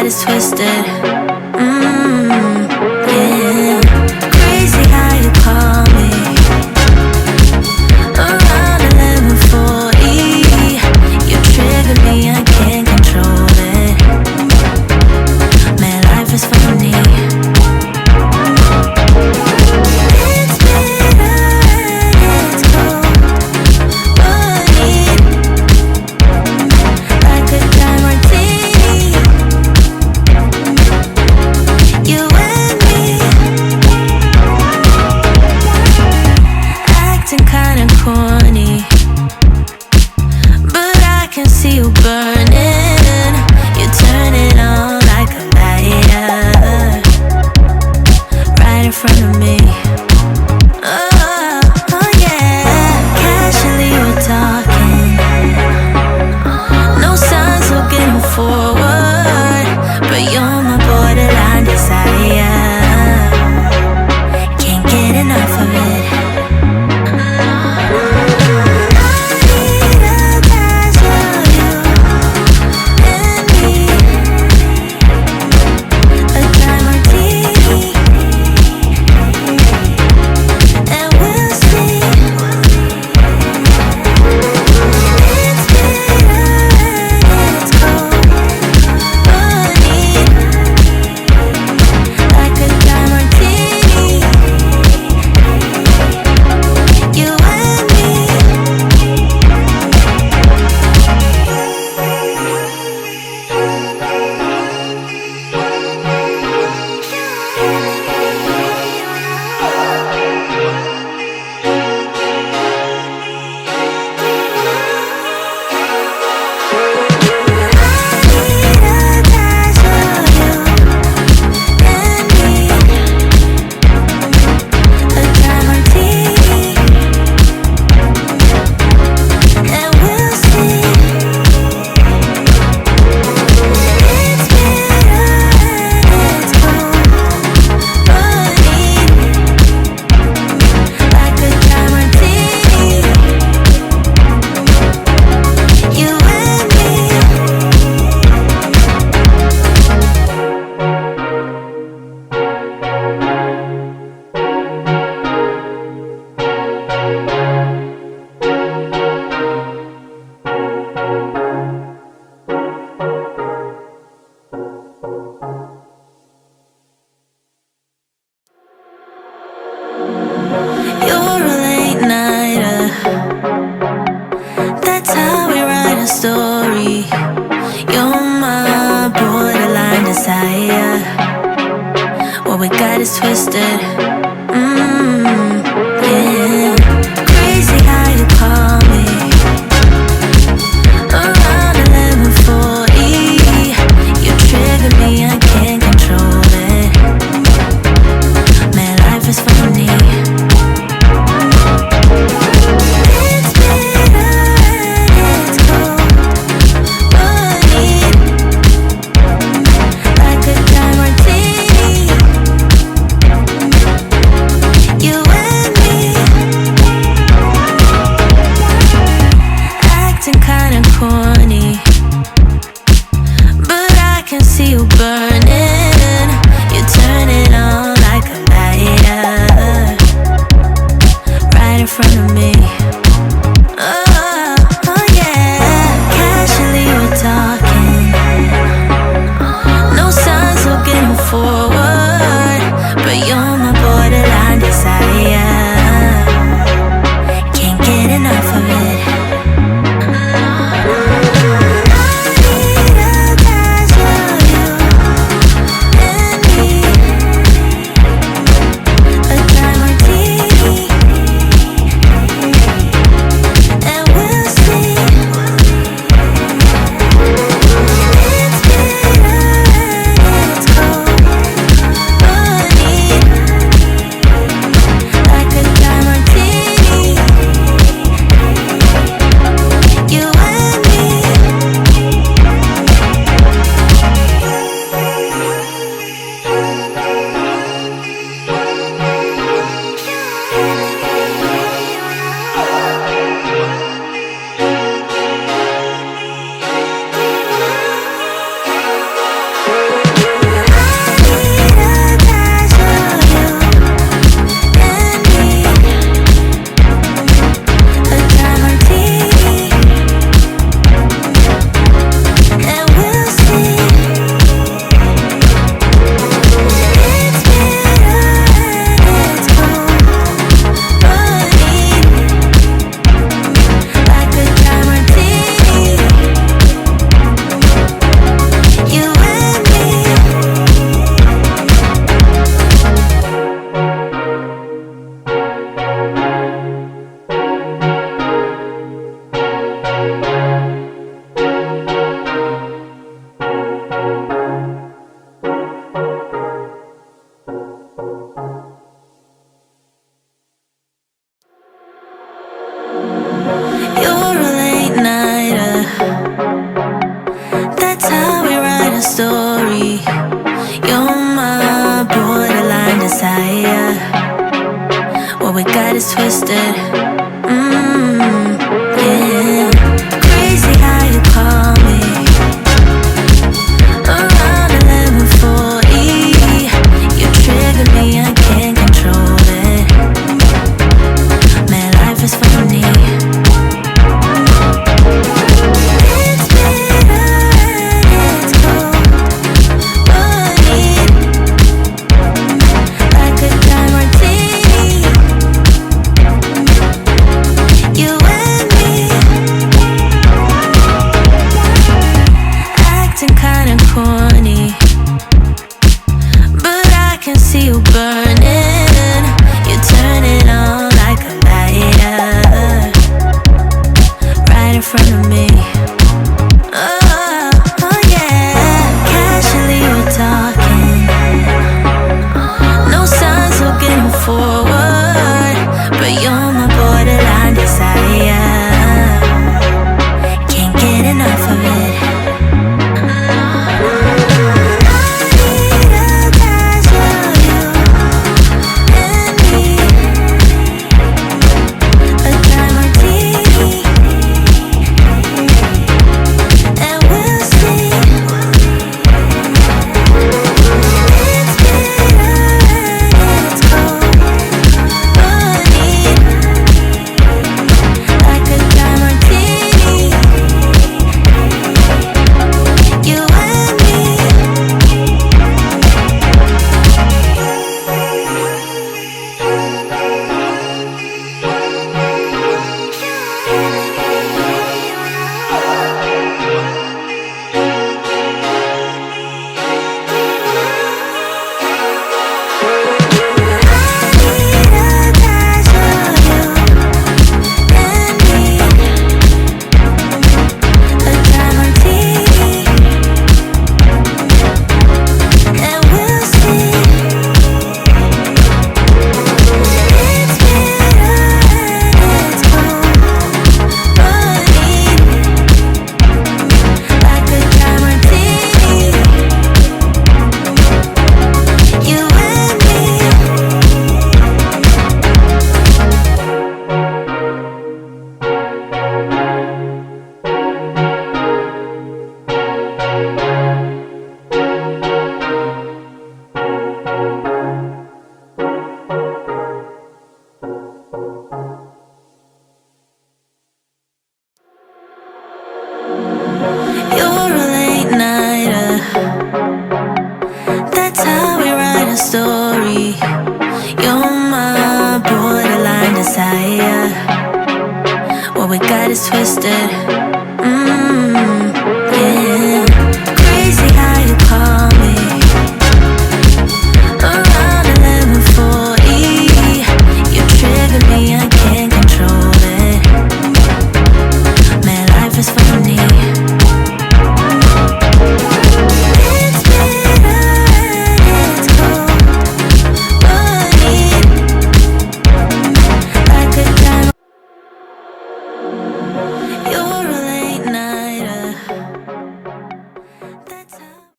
got is twisted. Yeah. Crazy how you call me around 11:40. You trigger me, I can't control it. Man, life is funny. It's bitter and it's cold, funny, like a dry martini. You and me, acting kinda corny, but I can see you burning. You turn it on like a lighter, right in front of me. Oh yeah, casually we're talking, no signs of getting forward, but you're my borderline desire. Can't get enough of it. I need a dash of you and me, a dry martini, and we'll see. It's bitter and it's cold, funny, like a dry martini. You and me. You're a late nighter, that's how we write a story. You're my borderline desire. What we got is twisted. Yeah. Crazy how you call me around 11:40. You trigger me, I can't control it. Man, life is funny. It's bitter and it's cold, funny, like a dry martini. head is twisted.